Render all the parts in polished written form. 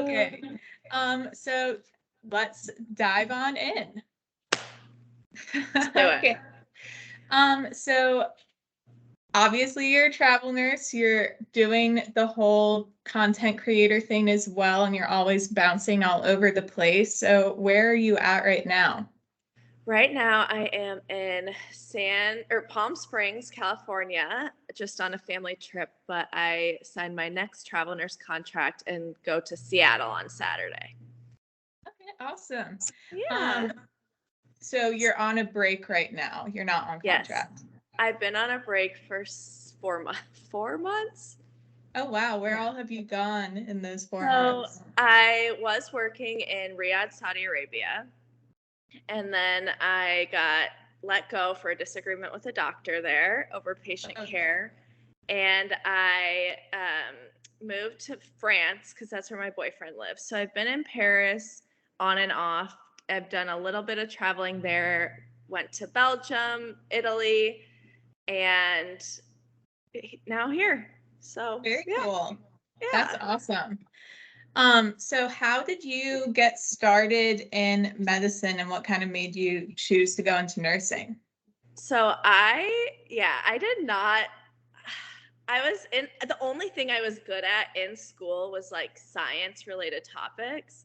Okay. So let's dive on in. Let's do it. Okay. So obviously you're a travel nurse. You're doing the whole content creator thing as well, and you're always bouncing all over the place. So where are you at right now? Right now, I am in Palm Springs, California, just on a family trip. But I signed my next travel nurse contract and go to Seattle on Saturday. Okay, awesome. Yeah. So you're on a break right now. You're not on Yes. contract. I've been on a break for 4 months. 4 months? Oh wow, where all have you gone in those 4 So months? I was working in Riyadh, Saudi Arabia, and then I got let go for a disagreement with a doctor there over patient care, and I moved to France because that's where my boyfriend lives. So I've been in Paris on and off. I've done a little bit of traveling there, went to Belgium, Italy, and now here. So Very cool. Yeah. That's awesome. So how did you get started in medicine, and what kind of made you choose to go into nursing? So I did not. The only thing I was good at in school was like science related topics.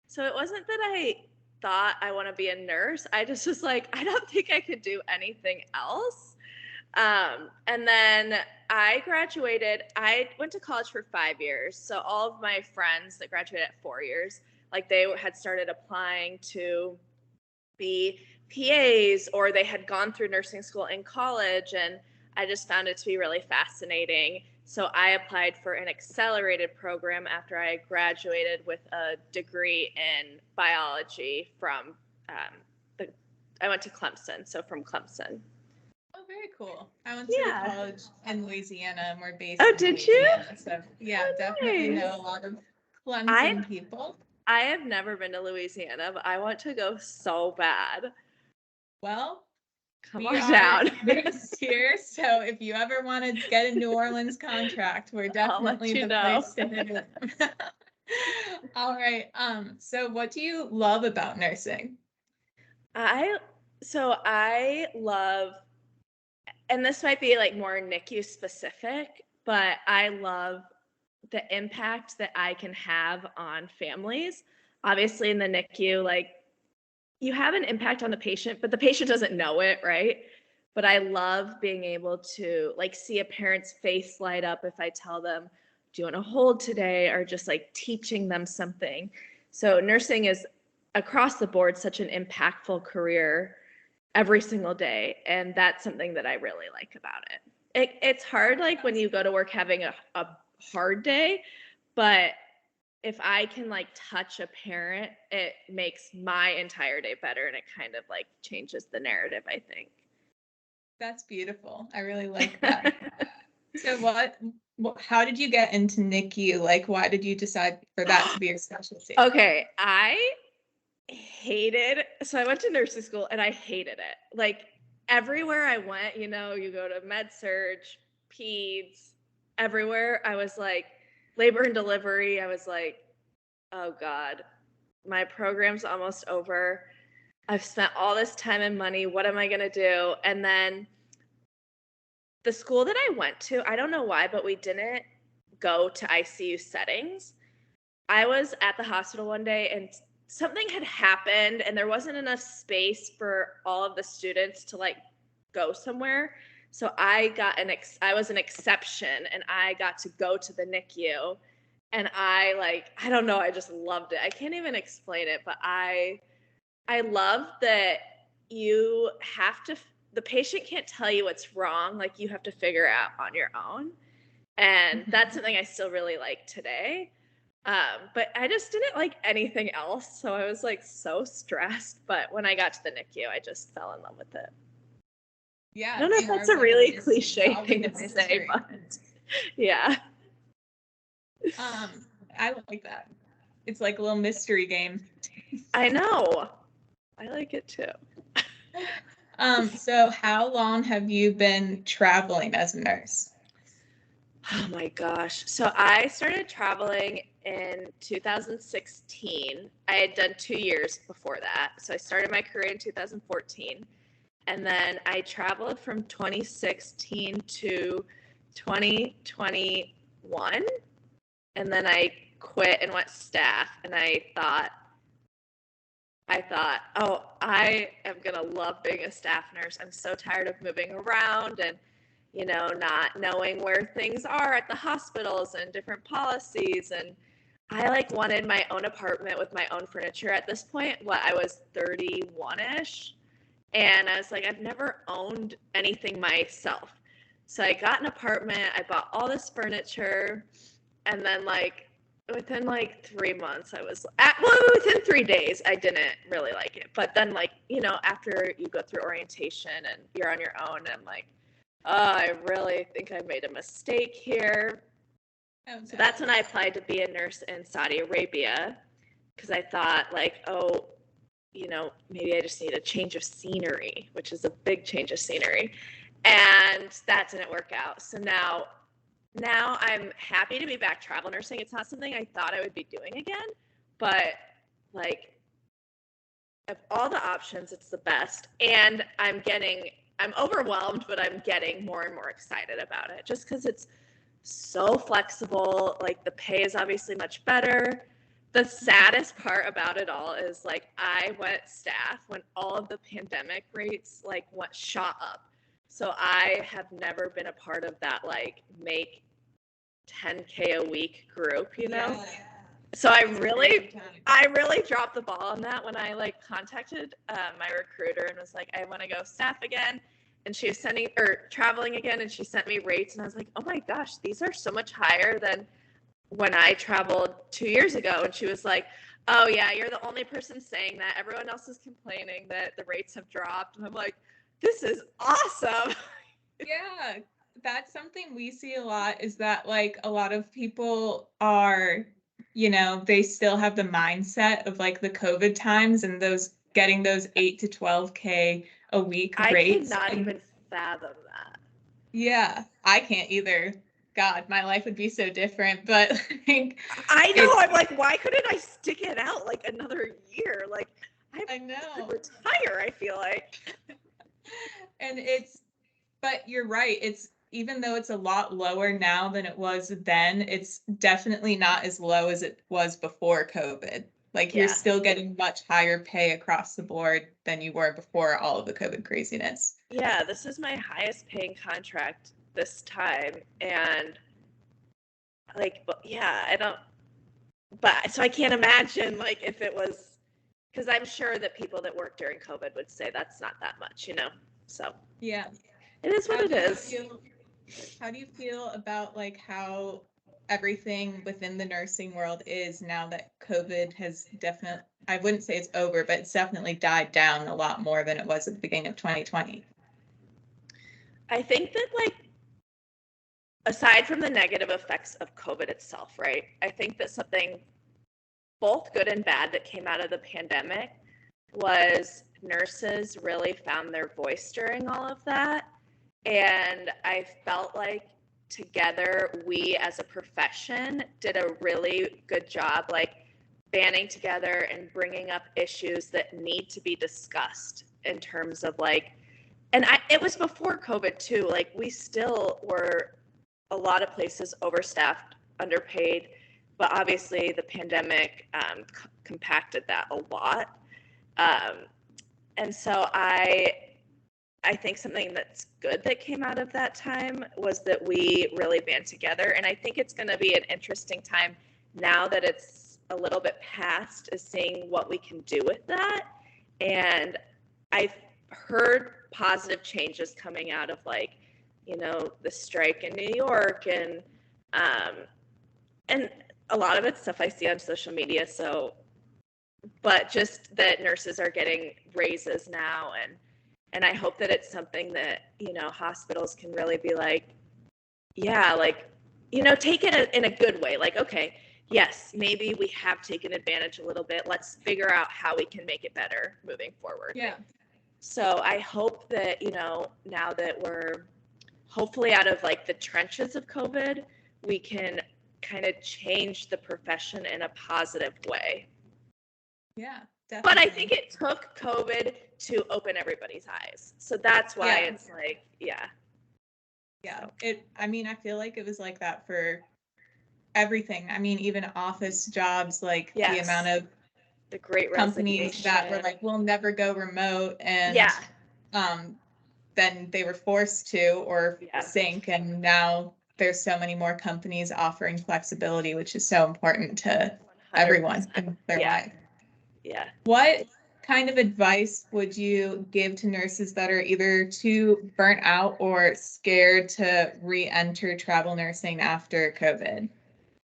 So it wasn't that I thought I want to be a nurse. I just was like, I don't think I could do anything else. And then I graduated. I went to college for 5 years. So all of my friends that graduated at 4 years, like they had started applying to be PAs, or they had gone through nursing school in college, and I just found it to be really fascinating. So I applied for an accelerated program after I graduated with a degree in biology from I went to Clemson, so from Clemson. Oh, very cool. I went to college in Louisiana, and we're based Oh, in did Louisiana. you? So yeah, definitely know a lot of Clemson people. I have never been to Louisiana, but I want to go so bad. Well, Come we on are down. based here, so if you ever want to get a New Orleans contract, we're definitely the place to hit it. All right. So what do you love about nursing? I love, and this might be like more NICU specific, but I love the impact that I can have on families. Obviously in the NICU, like you have an impact on the patient, but the patient doesn't know it, right? But I love being able to like see a parent's face light up if I tell them, do you want to hold today? Or just like teaching them something. So nursing is across the board such an impactful career every single day. And that's something that I really like about it. It's hard, like when you go to work having a hard day, but if I can like touch a parent, it makes my entire day better, and it kind of like changes the narrative, I think. That's beautiful. I really like that. So how did you get into NICU? Like, why did you decide for that to be your specialty? Okay, so I went to nursing school and I hated it. Like everywhere I went, you go to med surge, peds, everywhere, I was like, labor and delivery, I was like, oh God, my program's almost over. I've spent all this time and money. What am I going to do? And then the school that I went to, I don't know why, but we didn't go to ICU settings. I was at the hospital one day and something had happened and there wasn't enough space for all of the students to like go somewhere. So I was an exception and I got to go to the NICU, and I don't know, I just loved it. I can't even explain it, but I love that the patient can't tell you what's wrong. Like you have to figure out on your own. And that's something I still really like today. But I just didn't like anything else. So I was like so stressed. But when I got to the NICU, I just fell in love with it. Yeah. I don't know if that's a really cliche thing to say, but yeah. I like that. It's like a little mystery game. I know. I like it too. So how long have you been traveling as a nurse? Oh my gosh. So I started traveling in 2016. I had done 2 years before that. So I started my career in 2014. And then I traveled from 2016 to 2021. And then I quit and went staff. And I thought, oh, I am going to love being a staff nurse. I'm so tired of moving around and, not knowing where things are at the hospitals and different policies. And I wanted my own apartment with my own furniture at this point. I was 31-ish. And I was like, I've never owned anything myself. So I got an apartment, I bought all this furniture, and then within 3 months, within 3 days, I didn't really like it. But then after you go through orientation and you're on your own, I'm like, oh, I really think I made a mistake here. Oh, so that's when I applied to be a nurse in Saudi Arabia, because I thought maybe I just need a change of scenery, which is a big change of scenery. And that didn't work out. So now I'm happy to be back travel nursing. It's not something I thought I would be doing again, but of all the options, it's the best. And I'm overwhelmed, but I'm getting more and more excited about it just because it's so flexible. The pay is obviously much better. The saddest part about it all is I went staff when all of the pandemic rates shot up. So I have never been a part of that make $10K a week group, Yeah. So I really dropped the ball on that when I contacted my recruiter and was like, I want to go staff again. And she was traveling again, and she sent me rates, and I was like, oh my gosh, these are so much higher than when I traveled 2 years ago. And she was like, oh yeah, you're the only person saying that. Everyone else is complaining that the rates have dropped. And I'm like, this is awesome. Yeah, that's something we see a lot, is that a lot of people are, they still have the mindset of the COVID times and getting those 8 to 12K a week rates. I could not even fathom that. Yeah, I can't either. God, my life would be so different. But I know. I'm like, why couldn't I stick it out another year? I know. Retire, I feel like. And but you're right. Even though it's a lot lower now than it was then, it's definitely not as low as it was before COVID. You're still getting much higher pay across the board than you were before all of the COVID craziness. Yeah, this is my highest paying contract this time. And so I can't imagine if it was, because I'm sure that people that work during COVID would say that's not that much, So yeah, it is what it is. How do you feel about how everything within the nursing world is now that COVID has definitely, I wouldn't say it's over, but it's definitely died down a lot more than it was at the beginning of 2020? I think that aside from the negative effects of COVID itself, right? I think that something both good and bad that came out of the pandemic was nurses really found their voice during all of that. And I felt like together, we as a profession did a really good job, banding together and bringing up issues that need to be discussed in terms of it was before COVID too. We still were a lot of places overstaffed, underpaid, but obviously the pandemic compacted that a lot. And so I think something that's good that came out of that time was that we really band together. And I think it's going to be an interesting time now that it's a little bit past, is seeing what we can do with that. And I've heard positive changes coming out of the strike in New York, and a lot of it's stuff I see on social media. So, but just that nurses are getting raises now, and I hope that it's something that, hospitals can really be take it in a good way. Okay, yes, maybe we have taken advantage a little bit. Let's figure out how we can make it better moving forward. Yeah. So I hope that, now that we're hopefully out of the trenches of COVID, we can kind of changed the profession in a positive way. Yeah, But definitely. I think it took COVID to open everybody's eyes. So that's why it's like, yeah. Yeah. I mean, I feel like it was like that for everything. I mean, even office jobs, like the amount of the great companies that were like, we'll never go remote, and then they were forced to or sink, and now there's so many more companies offering flexibility, which is so important to 100%. Everyone in their life. Yeah. What kind of advice would you give to nurses that are either too burnt out or scared to re-enter travel nursing after COVID?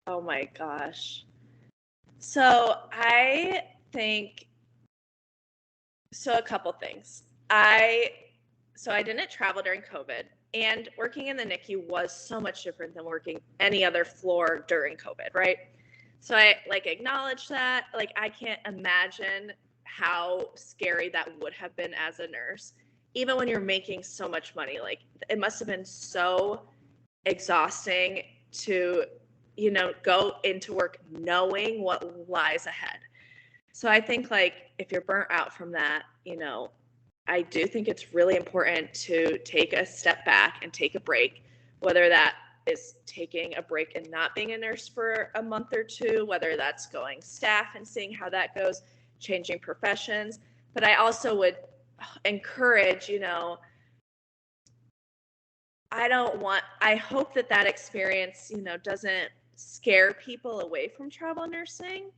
Oh my gosh. So I think, a couple things. I didn't travel during COVID, and working in the NICU was so much different than working any other floor during COVID, right? So I acknowledge that. I can't imagine how scary that would have been as a nurse, even when you're making so much money. It must have been so exhausting to, go into work knowing what lies ahead. So I think if you're burnt out from that, I do think it's really important to take a step back and take a break, whether that is taking a break and not being a nurse for a month or two, whether that's going staff and seeing how that goes, changing professions. But I also would encourage, I hope that experience, doesn't scare people away from travel nursing.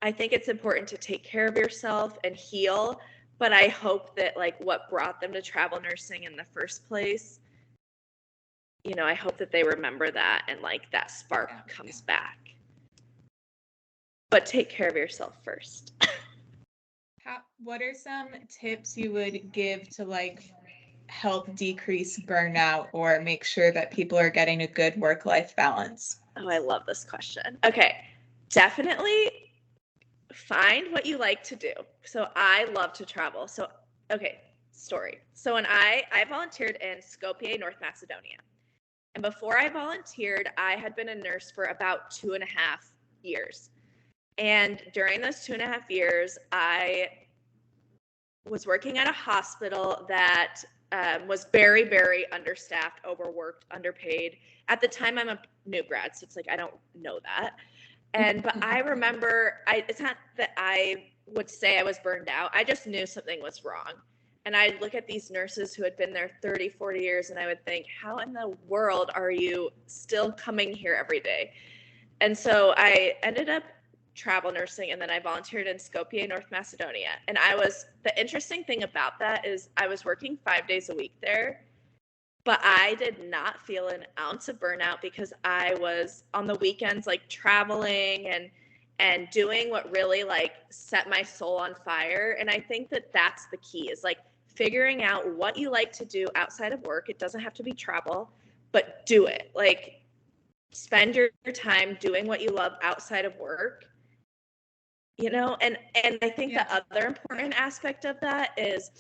I think it's important to take care of yourself and heal, but I hope that what brought them to travel nursing in the first place, I hope that they remember that and that spark comes back. But take care of yourself first. What are some tips you would give to help decrease burnout or make sure that people are getting a good work-life balance? Oh, I love this question. Okay, definitely find what you like to do. So I love to travel. So, okay, story. So when I volunteered in Skopje, North Macedonia. And before I volunteered, I had been a nurse for about 2.5 years. And during those 2.5 years, I was working at a hospital that was very, very understaffed, overworked, underpaid. At the time, I'm a new grad, so it's I don't know that. But I remember, it's not that I would say I was burned out. I just knew something was wrong. And I'd look at these nurses who had been there 30, 40 years, and I would think, how in the world are you still coming here every day? And so I ended up travel nursing, and then I volunteered in Skopje, North Macedonia. And the interesting thing about that is I was working 5 days a week there, but I did not feel an ounce of burnout because I was on the weekends traveling and doing what really set my soul on fire. And I think that that's the key, is figuring out what you like to do outside of work. It doesn't have to be travel, but do it. Spend your time doing what you love outside of work. And I think the other important aspect of that is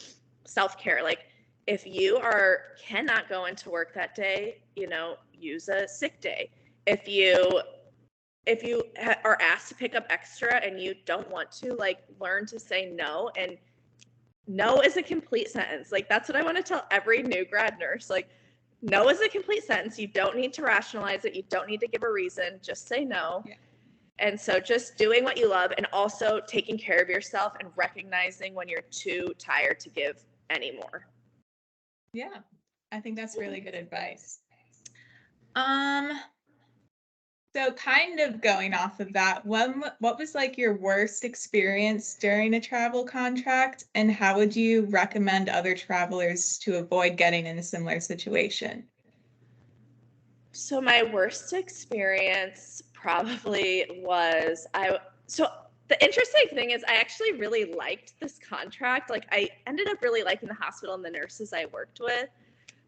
self-care. If you cannot go into work that day, use a sick day. If you are asked to pick up extra and you don't want to, learn to say no. And no is a complete sentence. That's what I want to tell every new grad nurse. No is a complete sentence. You don't need to rationalize it. You don't need to give a reason. Just say no. Yeah. And so just doing what you love, and also taking care of yourself and recognizing when you're too tired to give anymore. Yeah, I think that's really good advice. So kind of going off of that, what was your worst experience during a travel contract, and how would you recommend other travelers to avoid getting in a similar situation? So my worst experience probably was the interesting thing is I actually really liked this contract. I ended up really liking the hospital and the nurses I worked with.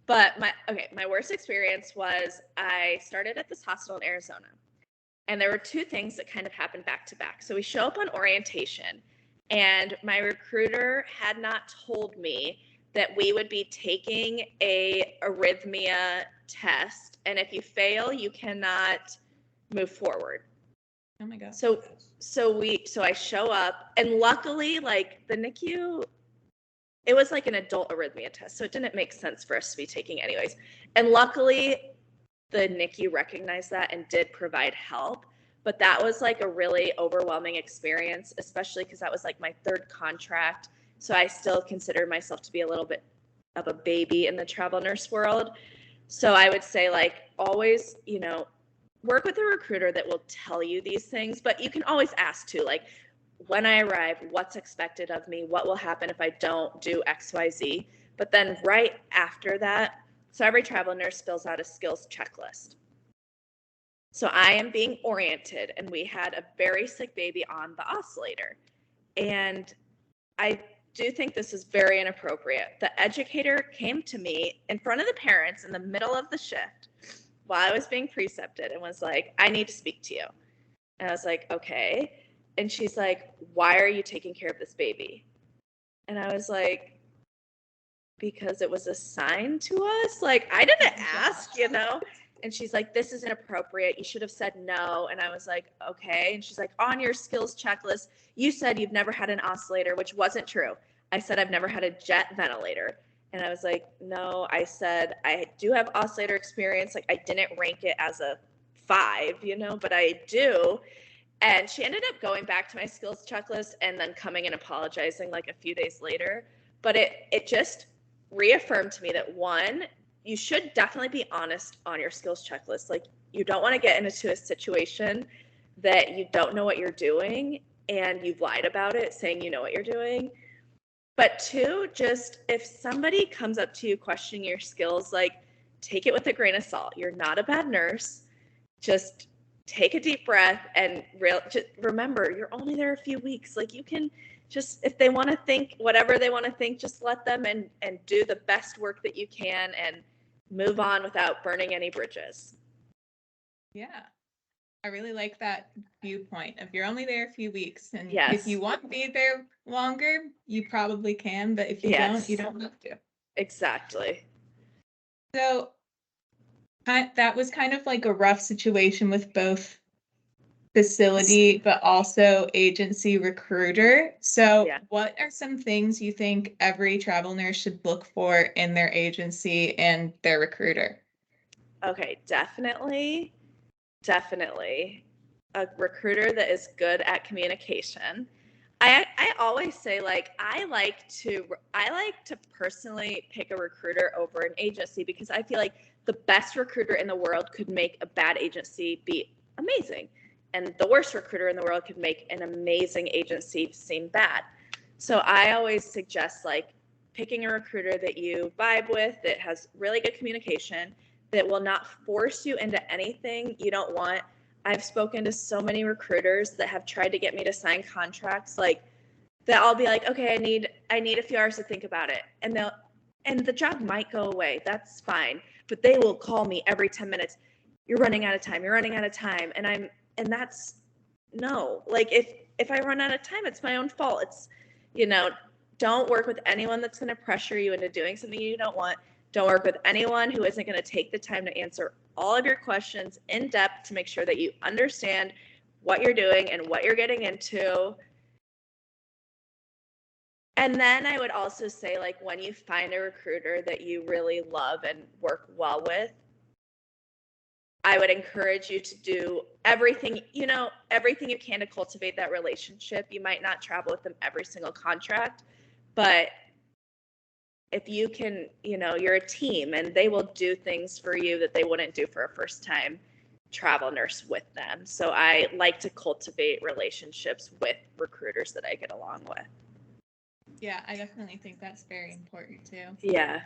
But my worst experience was I started at this hospital in Arizona, and there were two things that kind of happened back to back. So we show up on orientation, and my recruiter had not told me that we would be taking a arrhythmia test, and if you fail, you cannot move forward. Oh my God. So I show up, and luckily, like, the NICU, it was like an adult arrhythmia test, so it didn't make sense for us to be taking anyways. And luckily, the NICU recognized that and did provide help. But that was like a really overwhelming experience, especially because that was like my third contract. So I still consider myself to be a little bit of a baby in the travel nurse world. So I would say, like, always, you know, work with a recruiter that will tell you these things, but you can always ask too, like, when I arrive, what's expected of me? What will happen if I don't do XYZ? But then right after that, so every travel nurse fills out a skills checklist. So I am being oriented, and we had a very sick baby on the oscillator. And I do think this is very inappropriate. The educator came to me in front of the parents in the middle of the shift while I was being precepted and was like, I need to speak to you. And I was like, okay. And she's like, why are you taking care of this baby? And I was like, because it was assigned to us. Like, I didn't ask, you know? And she's like, this is inappropriate. You should have said no. And I was like, okay. And she's like, on your skills checklist, you said you've never had an oscillator, which wasn't true. I said, I've never had a jet ventilator. And I was like, no, I said, I do have oscillator experience. Like, I didn't rank it as a 5, you know, but I do. And she ended up going back to my skills checklist and then coming and apologizing like a few days later. But it just reaffirmed to me that, one, you should definitely be honest on your skills checklist. Like, you don't want to get into a situation that you don't know what you're doing and you've lied about it, saying you know what you're doing. But two, just if somebody comes up to you questioning your skills, like, take it with a grain of salt. You're not a bad nurse. Just take a deep breath and just remember, you're only there a few weeks. Like, you can just, if they want to think whatever they want to think, just let them and do the best work that you can and move on without burning any bridges. Yeah. I really like that viewpoint. If you're only there a few weeks, and Yes. if you want to be there longer, you probably can, but if you don't, you don't have to. Exactly. So that was kind of like a rough situation with both facility, but also agency recruiter. So what are some things you think every travel nurse should look for in their agency and their recruiter? Okay, definitely a recruiter that is good at communication. I always say, like, I like to personally pick a recruiter over an agency because I feel like the best recruiter in the world could make a bad agency be amazing, and the worst recruiter in the world could make an amazing agency seem bad. So I always suggest, like, picking a recruiter that you vibe with, that has really good communication, that will not force you into anything you don't want. I've spoken to so many recruiters that have tried to get me to sign contracts, like, that I'll be like, okay, I need a few hours to think about it. And the job might go away. That's fine. But they will call me every 10 minutes. You're running out of time. You're running out of time. And that's no. Like, if I run out of time, it's my own fault. It's, you know, don't work with anyone that's going to pressure you into doing something you don't want. Don't work with anyone who isn't going to take the time to answer all of your questions in depth to make sure that you understand what you're doing and what you're getting into. And then I would also say, like, when you find a recruiter that you really love and work well with, I would encourage you to do everything you can to cultivate that relationship. You might not travel with them every single contract, but if you can, you're a team and they will do things for you that they wouldn't do for a first-time travel nurse with them. So I like to cultivate relationships with recruiters that I get along with. Yeah, I definitely think that's very important too. Yeah.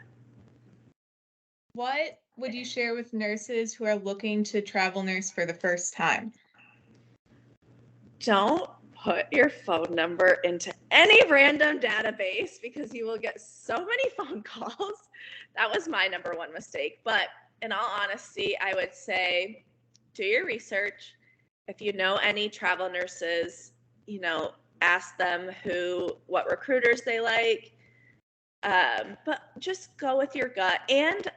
What would you share with nurses who are looking to travel nurse for the first time? Don't put your phone number into any random database because you will get so many phone calls. That was my number one mistake. But in all honesty, I would say do your research. If you know any travel nurses, ask them what recruiters they like. But just go with your gut. And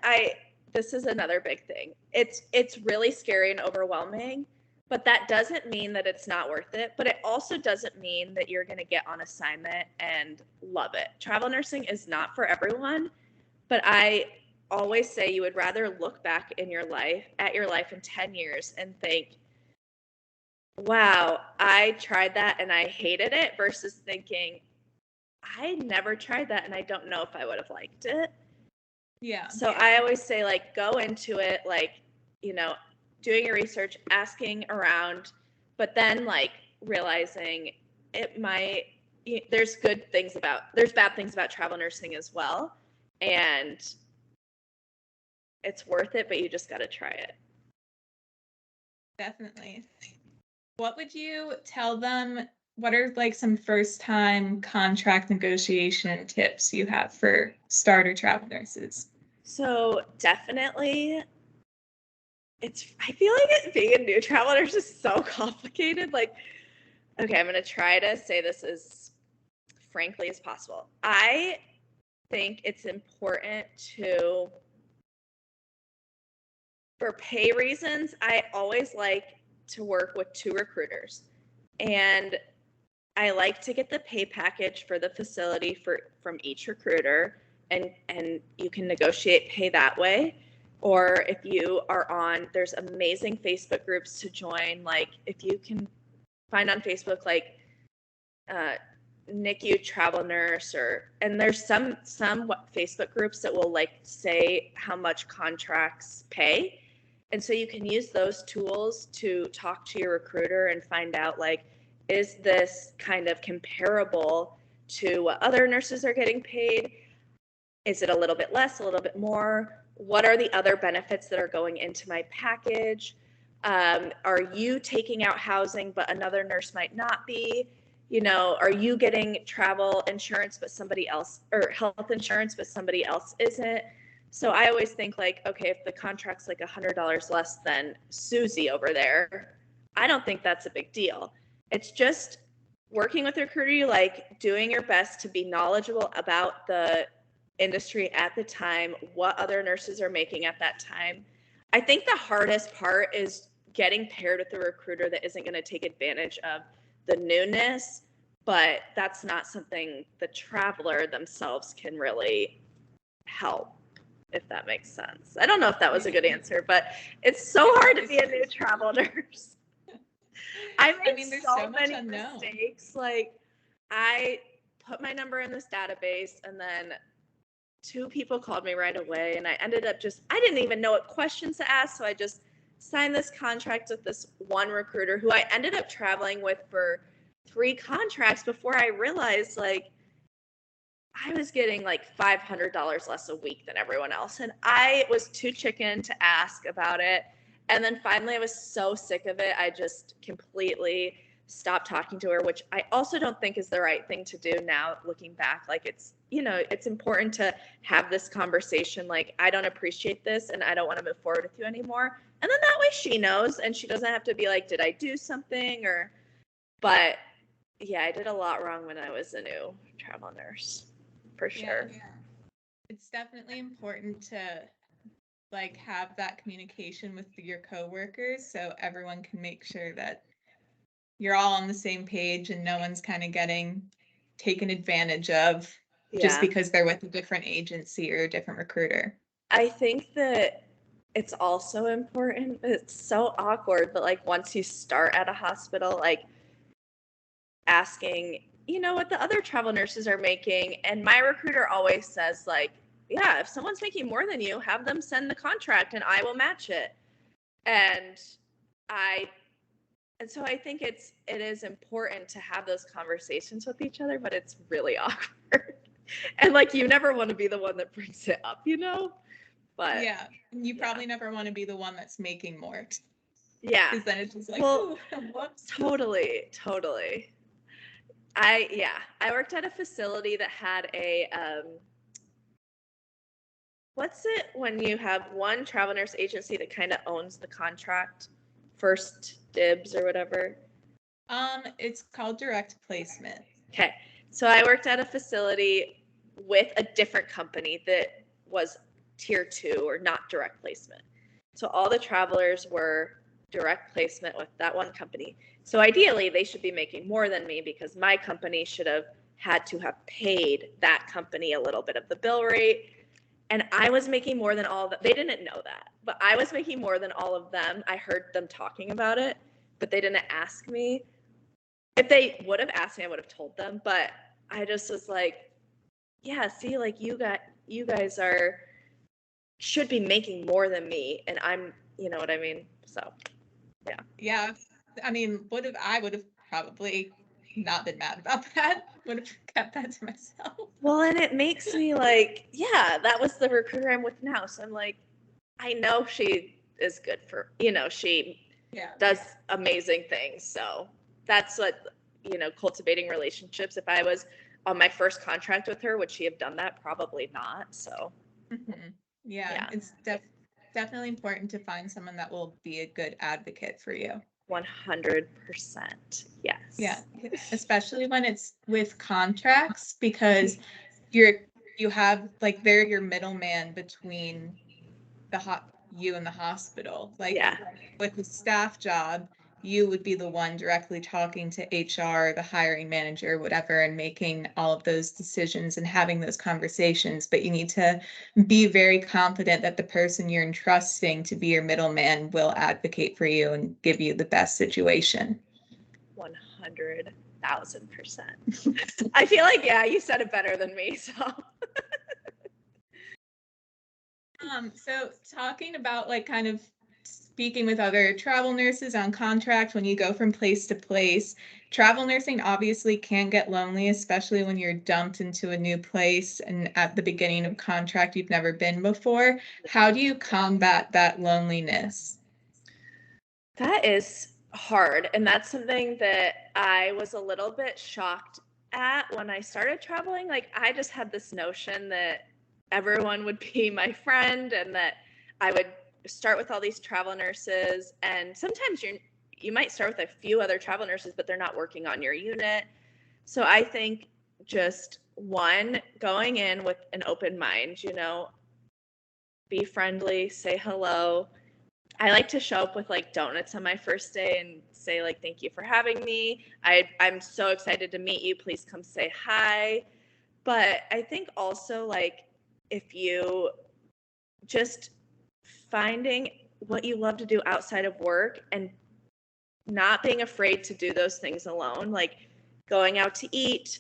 this is another big thing. It's really scary and overwhelming, But that doesn't mean that it's not worth it. But it also doesn't mean that you're going to get on assignment and love it. Travel nursing is not for everyone. But I always say you would rather look back in your life, at your life in 10 years and think, wow, I tried that and I hated it, versus thinking, I never tried that and I don't know if I would have liked it. Yeah. So I always say, like, go into it, like, you know, doing your research, asking around, but then, like, realizing it might, there's bad things about travel nursing as well. And it's worth it, but you just got to try it. Definitely. What would you tell them? What are like some first time contract negotiation tips you have for starter travel nurses? So definitely, I feel like being a new travel nurse is so complicated. Like, okay, I'm going to try to say this as frankly as possible. I think it's important for pay reasons, I always like to work with 2 recruiters. And I like to get the pay package for the facility from each recruiter, and you can negotiate pay that way. Or if you are there's amazing Facebook groups to join. Like, if you can find on Facebook, like NICU travel nurse, and there's some Facebook groups that will like say how much contracts pay. And so you can use those tools to talk to your recruiter and find out, like, is this kind of comparable to what other nurses are getting paid? Is it a little bit less, a little bit more? What are the other benefits that are going into my package? Are you taking out housing, but another nurse might not be? Are you getting travel insurance, but somebody else, or health insurance, but somebody else isn't? So I always think, like, okay, if the contract's like $100 less than Susie over there, I don't think that's a big deal. It's just working with a recruiter, like doing your best to be knowledgeable about the industry at the time, what other nurses are making at that time. I think the hardest part is getting paired with a recruiter that isn't going to take advantage of the newness, but that's not something the traveler themselves can really help, if that makes sense. I don't know if that was a good answer, but it's so hard to be a new travel nurse. I made so many mistakes. Like, I put my number in this database, and then 2 people called me right away, and I ended up I didn't even know what questions to ask, so I just signed this contract with this one recruiter who I ended up traveling with for 3 contracts before I realized, like, I was getting like $500 less a week than everyone else. And I was too chicken to ask about it. And then finally I was so sick of it, I just completely stopped talking to her, which I also don't think is the right thing to do now, looking back. Like, it's important to have this conversation. Like, I don't appreciate this and I don't want to move forward with you anymore. And then that way she knows, and she doesn't have to be like, did I do something? But yeah, I did a lot wrong when I was a new travel nurse. For sure. Yeah. It's definitely important to like have that communication with your coworkers so everyone can make sure that you're all on the same page and no one's kind of getting taken advantage of just because they're with a different agency or a different recruiter. I think that it's also important. It's so awkward, but like, once you start at a hospital, like, asking, what the other travel nurses are making. And my recruiter always says, like, yeah, if someone's making more than you, have them send the contract and I will match it. And so I think it is important to have those conversations with each other, but it's really awkward. And like, you never want to be the one that brings it up, But yeah, you probably never want to be the one that's making more. Yeah. Because then it's just like, whoops. Totally. I worked at a facility that had a what's it when you have one travel nurse agency that kind of owns the contract? First dibs or whatever. It's called direct placement. Okay. So I worked at a facility with a different company that was tier 2 or not direct placement. So all the travelers were direct placement with that one company. So ideally, they should be making more than me because my company should have had to have paid that company a little bit of the bill rate. And I was making more than all of them. They didn't know that, but I was making more than all of them. I heard them talking about it, but they didn't ask me. If they would have asked me, I would have told them. But I just was like, yeah, see, like you guys should be making more than me, and I'm, you know what I mean? So, yeah. Yeah. I mean, I would have probably not been mad about that. Would have kept that to myself. Well, and it makes me like, yeah, that was the recruiter I'm with now. So I'm like, I know she is good for, she does amazing things. So that's what, cultivating relationships. If I was on my first contract with her, would she have done that? Probably not. So, yeah, it's definitely important to find someone that will be a good advocate for you. 100%. Yes. Yeah, especially when it's with contracts, because you have like they're your middleman between you and the hospital. Like with the staff job, you would be the one directly talking to HR, the hiring manager, whatever, and making all of those decisions and having those conversations. But you need to be very confident that the person you're entrusting to be your middleman will advocate for you and give you the best situation. 100,000%. I feel like, you said it better than me. So talking about like kind of speaking with other travel nurses on contract when you go from place to place, travel nursing obviously can get lonely, especially when you're dumped into a new place and at the beginning of contract you've never been before. How do you combat that loneliness? That is hard. And that's something that I was a little bit shocked at when I started traveling. Like, I just had this notion that everyone would be my friend and that I would start with all these travel nurses. And sometimes you might start with a few other travel nurses, but they're not working on your unit. So I think just going in with an open mind, be friendly, say hello. I like to show up with like donuts on my first day and say like, thank you for having me. I'm so excited to meet you. Please come say hi. But I think also like if you just finding what you love to do outside of work and not being afraid to do those things alone, like going out to eat,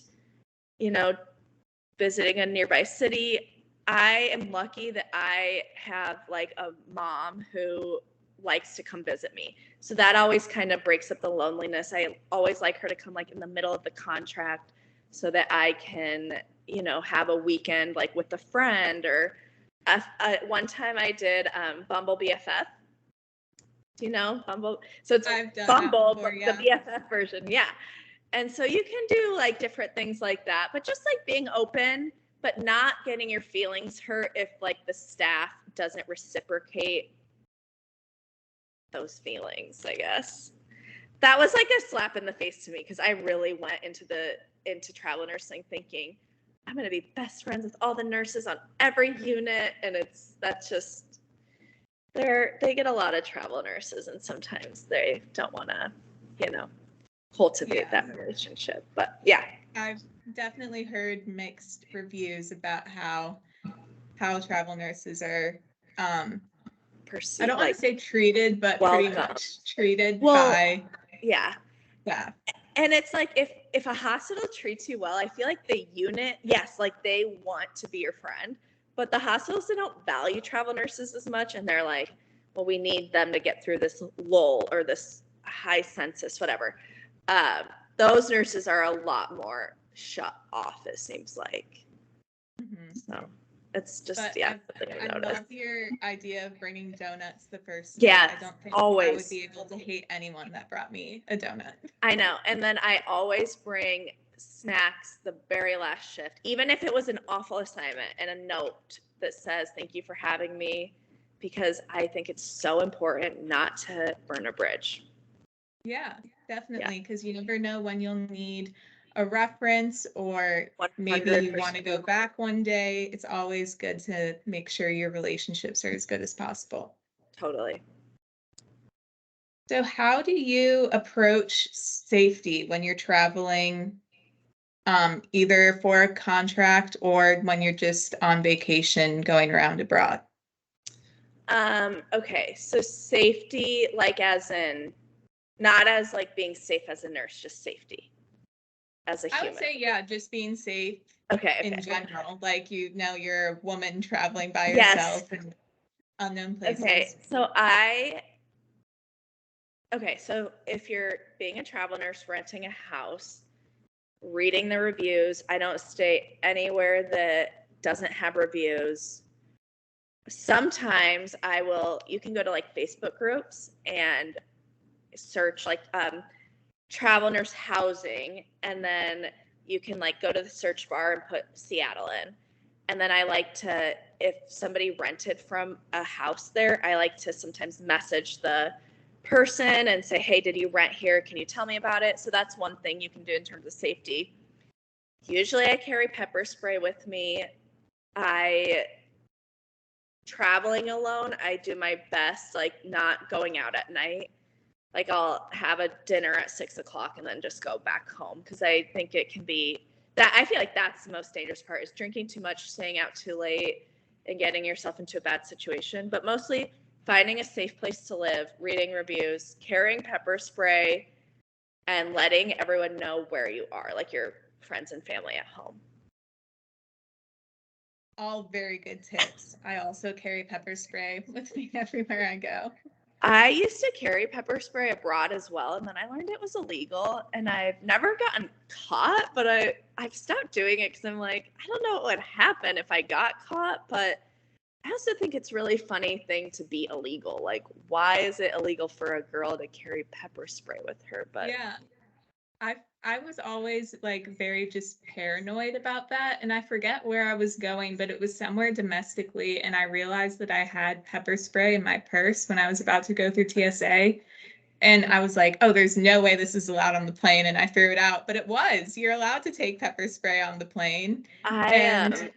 visiting a nearby city. I am lucky that I have like a mom who likes to come visit me. So that always kind of breaks up the loneliness. I always like her to come like in the middle of the contract so that I can, have a weekend like with a friend or one time I did Bumble BFF. Do you know Bumble? So it's Bumble, before, but the BFF version. Yeah. And so you can do like different things like that, but just like being open, but not getting your feelings hurt if like the staff doesn't reciprocate those feelings, I guess. That was like a slap in the face to me because I really went into travel nursing thinking I'm going to be best friends with all the nurses on every unit. And they get a lot of travel nurses and sometimes they don't want to, cultivate that relationship. But yeah. I've definitely heard mixed reviews about how travel nurses are perceived. I don't want to say treated, but pretty much treated by staff. And it's like if a hospital treats you well, I feel like the unit, yes, like they want to be your friend, but the hospitals, they don't value travel nurses as much, and they're like, well, we need them to get through this lull or this high census, whatever. Those nurses are a lot more shut off, it seems like. Mm-hmm. So it's just, I love your idea of bringing donuts the first day. Yeah, I don't think always. I would be able to hate anyone that brought me a donut. I know. And then I always bring snacks the very last shift, even if it was an awful assignment, and a note that says, thank you for having me, because I think it's so important not to burn a bridge. Yeah, definitely, because you never know when you'll need a reference or 100%. Maybe you want to go back one day. It's always good to make sure your relationships are as good as possible. Totally. So how do you approach safety when you're traveling, either for a contract or when you're just on vacation going around abroad? Okay, so safety, like as in not as like being safe as a nurse, just safety as a I would human. say, yeah, just being safe Okay, in okay. general. Like, you're a woman traveling by Yes. yourself in unknown Okay, places. so if you're being a travel nurse renting a house, reading the reviews, I don't stay anywhere that doesn't have reviews. Sometimes you can go to like Facebook groups and search like travel nurse housing, and then you can like go to the search bar and put Seattle in. And then I like to, if somebody rented from a house there, I like to sometimes message the person and say, hey, did you rent here? Can you tell me about it? So that's one thing you can do in terms of safety. Usually I carry pepper spray with me. Traveling alone, I do my best, like not going out at night. Like I'll have a dinner at 6 o'clock and then just go back home, because I think it can be that, I feel like that's the most dangerous part, is drinking too much, staying out too late, and getting yourself into a bad situation. But mostly finding a safe place to live, reading reviews, carrying pepper spray, and letting everyone know where you are, like your friends and family at home. All very good tips. I also carry pepper spray with me everywhere I go. I used to carry pepper spray abroad as well, and then I learned it was illegal, and I've never gotten caught, but I've stopped doing it because I'm like, I don't know what would happen if I got caught, but I also think it's really funny thing to be illegal. Like, why is it illegal for a girl to carry pepper spray with her? But Yeah. I was always like very just paranoid about that, and I forget where I was going, but it was somewhere domestically, and I realized that I had pepper spray in my purse when I was about to go through TSA. And I was like, oh, there's no way this is allowed on the plane. And I threw it out, but it was. You're allowed to take pepper spray on the plane. And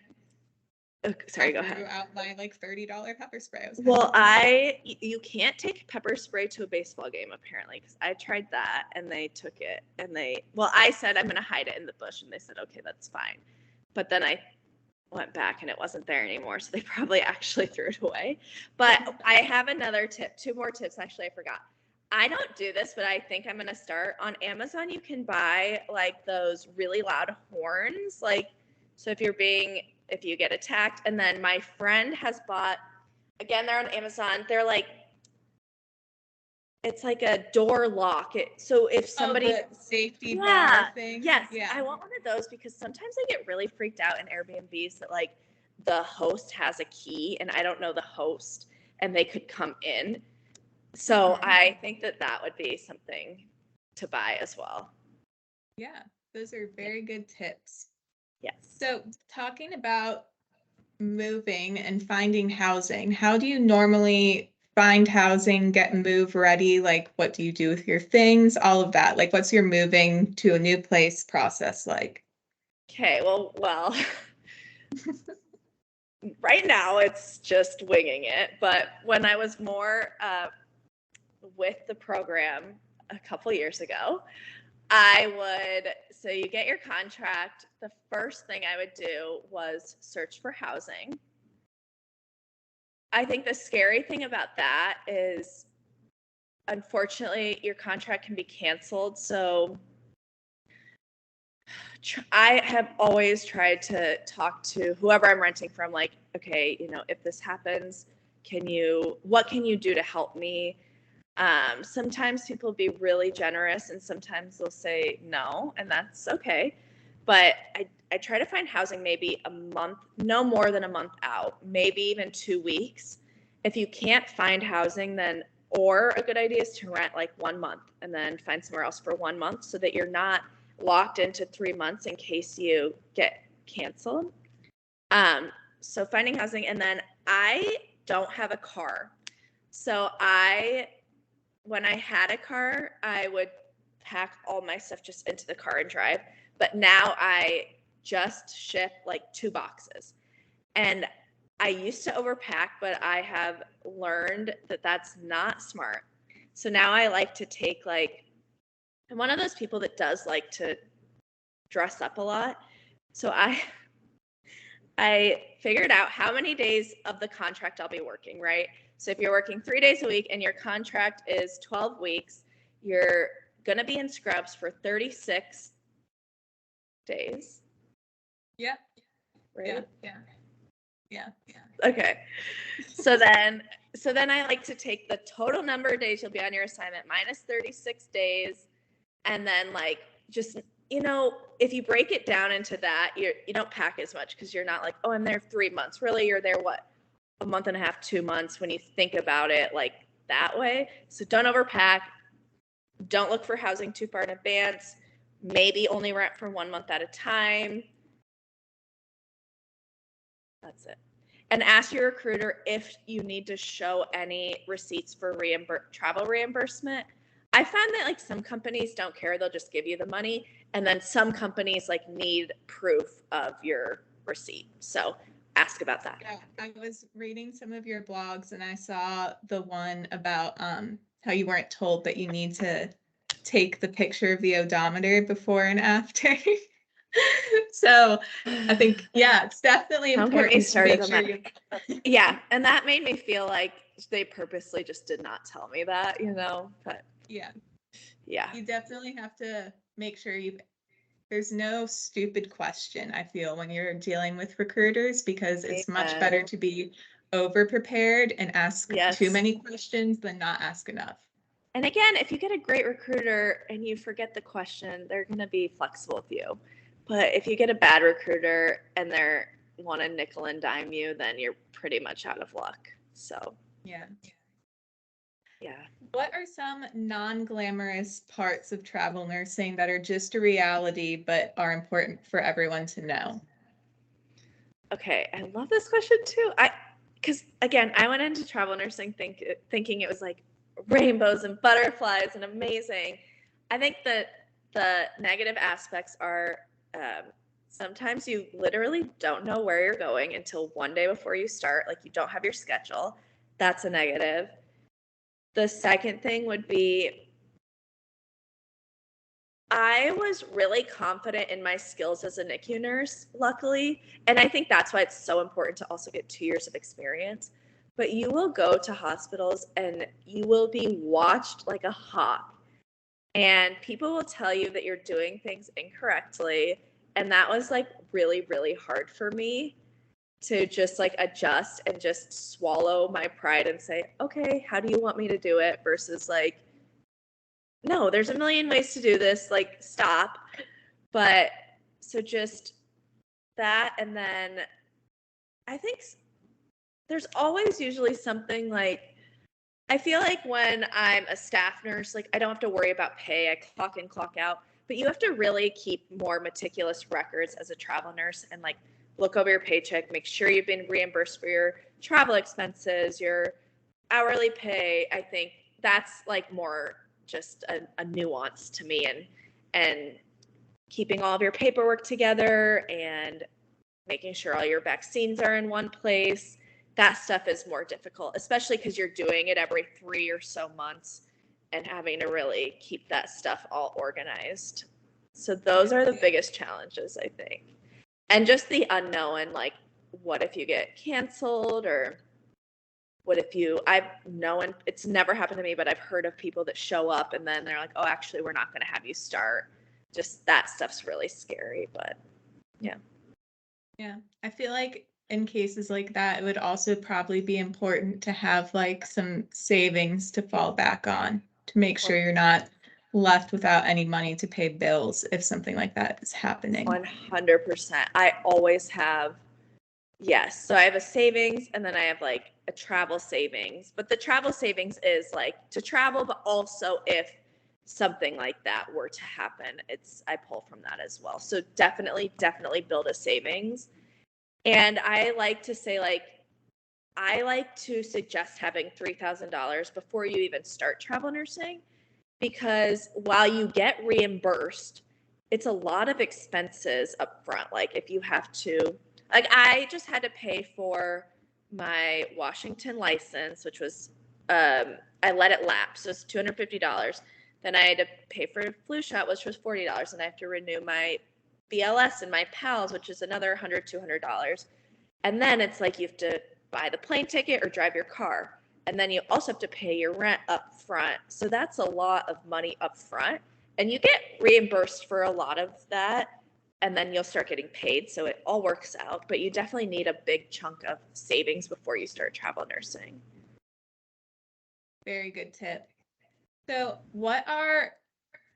sorry, go I threw ahead. out my like $30 pepper spray. I was Well, happy. you can't take pepper spray to a baseball game apparently, because I tried that and they took it, and I said I'm going to hide it in the bush, and they said, okay, that's fine. But then I went back and it wasn't there anymore. So they probably actually threw it away. But I have another tip, two more tips. Actually, I forgot. I don't do this, but I think I'm going to start. On Amazon, you can buy like those really loud horns. Like, so if you get attacked, and then my friend has bought, again, they're on Amazon. They're like, it's like a door lock. So if somebody, the safety bar yeah, thing. yes, Yeah. I want one of those, because sometimes I get really freaked out in Airbnbs that like the host has a key and I don't know the host and they could come in. So I think that would be something to buy as well. Yeah, those are very good tips. Yes. So, talking about moving and finding housing, how do you normally find housing, get move ready? Like, what do you do with your things? All of that. Like, what's your moving to a new place process like? Okay, well, right now it's just winging it. But when I was more with the program a couple years ago, so you get your contract. The first thing I would do was search for housing. I think the scary thing about that is, unfortunately, your contract can be canceled. So I have always tried to talk to whoever I'm renting from, like, okay, if this happens, what can you do to help me? Sometimes people will be really generous and sometimes they'll say no, and that's okay. But I try to find housing maybe a month, no more than a month out, maybe even 2 weeks. If you can't find housing, or a good idea is to rent like 1 month and then find somewhere else for 1 month, so that you're not locked into 3 months in case you get canceled. So finding housing, and then I don't have a car. So when I had a car, I would pack all my stuff just into the car and drive. But now I just ship like 2 boxes. And I used to overpack, but I have learned that that's not smart. So now I like to take like, I'm one of those people that does like to dress up a lot. So I figured out how many days of the contract I'll be working, right? So if you're working 3 days a week and your contract is 12 weeks, you're going to be in scrubs for 36 days. Yeah. Right? Yeah. Okay. So then I like to take the total number of days you'll be on your assignment minus 36 days. And then like, just, if you break it down into that, you don't pack as much because you're not like, oh, I'm there 3 months. Really, you're there, what, a month and a half, 2 months when you think about it like that way. So don't overpack. Don't look for housing too far in advance. Maybe only rent for 1 month at a time. That's it. And ask your recruiter if you need to show any receipts for travel reimbursement. I found that like some companies don't care. They'll just give you the money. And then some companies like need proof of your receipt. So ask about that. Yeah, I was reading some of your blogs and I saw the one about how you weren't told that you need to take the picture of the odometer before and after. So I think, yeah, it's definitely Don't get me important to started make on sure that. Yeah, and that made me feel like they purposely just did not tell me that, but yeah, yeah. you definitely have to make sure there's no stupid question, I feel, when you're dealing with recruiters, because it's much better to be over prepared and ask too many questions than not ask enough. And again, if you get a great recruiter and you forget the question, they're going to be flexible with you. But if you get a bad recruiter and they want to nickel and dime you, then you're pretty much out of luck. So yeah. What are some non-glamorous parts of travel nursing that are just a reality but are important for everyone to know? Okay, I love this question too. Because again, I went into travel nursing thinking it was like rainbows and butterflies and amazing. I think that the negative aspects are sometimes you literally don't know where you're going until one day before you start. Like you don't have your schedule. That's a negative. The second thing would be I was really confident in my skills as a NICU nurse, luckily. And I think that's why it's so important to also get 2 years of experience. But you will go to hospitals and you will be watched like a hawk. And people will tell you that you're doing things incorrectly. And that was like really, really hard for me to just like adjust and just swallow my pride and say, okay, how do you want me to do it? Versus like, no, there's a million ways to do this, like stop. But so just that. And then I think there's always usually something like, I feel like when I'm a staff nurse, like I don't have to worry about pay. I clock in, clock out, but you have to really keep more meticulous records as a travel nurse and like look over your paycheck, make sure you've been reimbursed for your travel expenses, your hourly pay. I think that's like more just a nuance to me, and keeping all of your paperwork together and making sure all your vaccines are in one place. That stuff is more difficult, especially because you're doing it every 3 or so months and having to really keep that stuff all organized. So those are the biggest challenges, I think. And just the unknown, like what if you get canceled, or what if I've known, it's never happened to me, but I've heard of people that show up and then they're like, oh, actually, we're not going to have you start. Just that stuff's really scary, but yeah. Yeah, I feel like in cases like that, it would also probably be important to have like some savings to fall back on to make sure you're not left without any money to pay bills if something like that is happening. 100%. I always have, yes. So I have a savings and then I have like a travel savings. But the travel savings is like to travel, but also if something like that were to happen, I pull from that as well. So definitely build a savings. And I like to say, like, I like to suggest having $3,000 before you even start travel nursing, because while you get reimbursed, it's a lot of expenses up front. Like if you have to, like I just had to pay for my Washington license, which was, I I let it lapse. So it's $250. Then I had to pay for a flu shot, which was $40. And I have to renew my BLS and my PALS, which is another $100, $200. And then it's like you have to buy the plane ticket or drive your car. And then you also have to pay your rent up front. So that's a lot of money up front. And you get reimbursed for a lot of that. And then you'll start getting paid. So it all works out. But you definitely need a big chunk of savings before you start travel nursing. Very good tip. So what are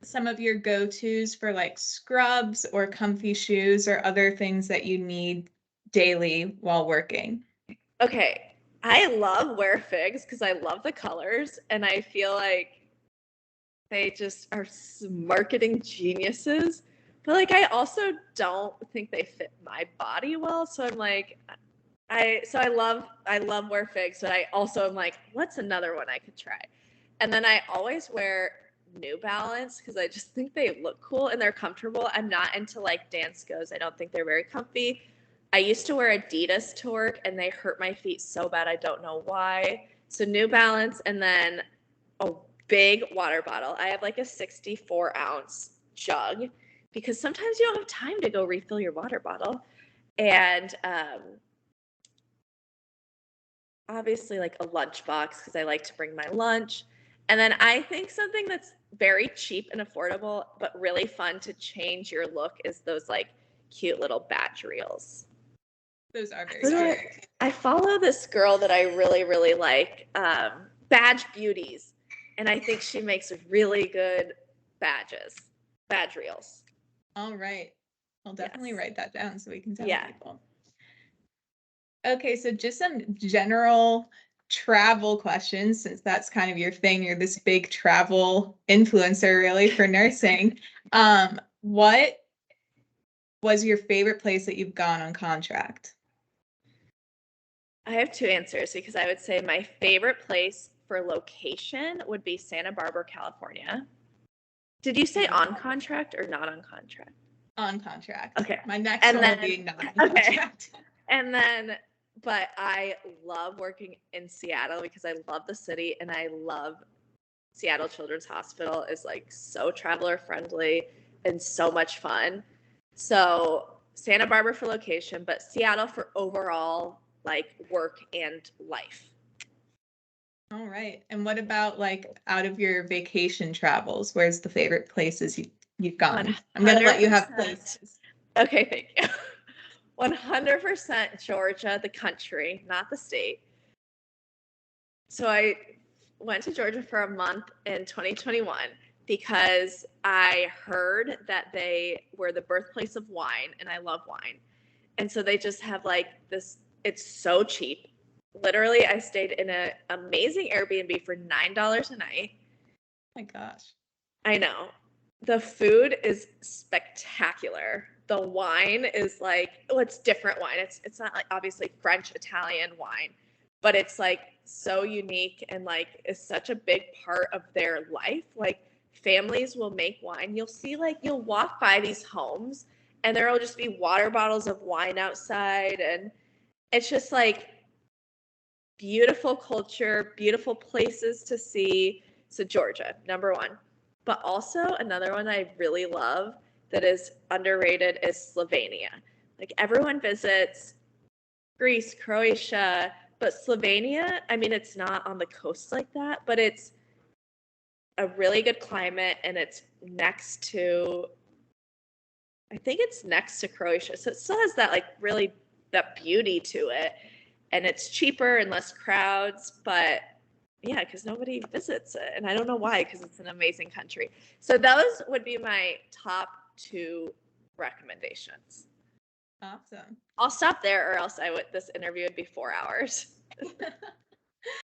some of your go-tos for like scrubs or comfy shoes or other things that you need daily while working? Okay, I love Wear Figs because I love the colors, and I feel like they just are marketing geniuses. But like, I also don't think they fit my body well. So I'm like, I love Wear Figs, but I also am like, what's another one I could try? And then I always wear New Balance because I just think they look cool and they're comfortable. I'm not into like dance goes. I don't think they're very comfy. I used to wear Adidas to work and they hurt my feet so bad. I don't know why. So New Balance and then a big water bottle. I have like a 64-ounce jug because sometimes you don't have time to go refill your water bottle. And obviously like a lunchbox because I like to bring my lunch. And then I think something that's very cheap and affordable, but really fun to change your look is those like cute little badge reels. Those are very cute. I follow this girl that I really, really like, Badge Beauties. And I think she makes really good badge reels. All right. I'll definitely Yes. write that down so we can tell Yeah. people. Okay, so just some general travel questions, since that's kind of your thing. You're this big travel influencer, really, for nursing. What was your favorite place that you've gone on contract? I have two answers because I would say my favorite place for location would be Santa Barbara, California. Did you say on contract or not on contract? On contract. Okay. My next one will be not on contract. And then, but I love working in Seattle because I love the city and I love Seattle Children's Hospital is like so traveler friendly and so much fun. So Santa Barbara for location, but Seattle for overall like work and life. All right. And what about like out of your vacation travels? Where's the favorite places you've gone? I'm gonna let you have places. Okay, thank you. 100% Georgia, the country, not the state. So I went to Georgia for a month in 2021 because I heard that they were the birthplace of wine, and I love wine. And so they just have like this, it's so cheap. Literally, I stayed in an amazing Airbnb for $9 a night. Oh my gosh. I know. The food is spectacular. The wine is like, oh, it's different wine. It's not like obviously French, Italian wine, but it's like so unique and like is such a big part of their life. Like families will make wine. You'll see like you'll walk by these homes and there will just be water bottles of wine outside, and it's just like beautiful culture, beautiful places to see. So Georgia, number one. But also another one I really love that is underrated is Slovenia. Like everyone visits Greece, Croatia, but Slovenia, I mean, it's not on the coast like that, but it's a really good climate and it's next to, I think it's next to Croatia. So it still has that like really, that beauty to it. And it's cheaper and less crowds, but yeah, because nobody visits it. And I don't know why, because it's an amazing country. So those would be my top two recommendations. Awesome. I'll stop there or else this interview would be 4 hours.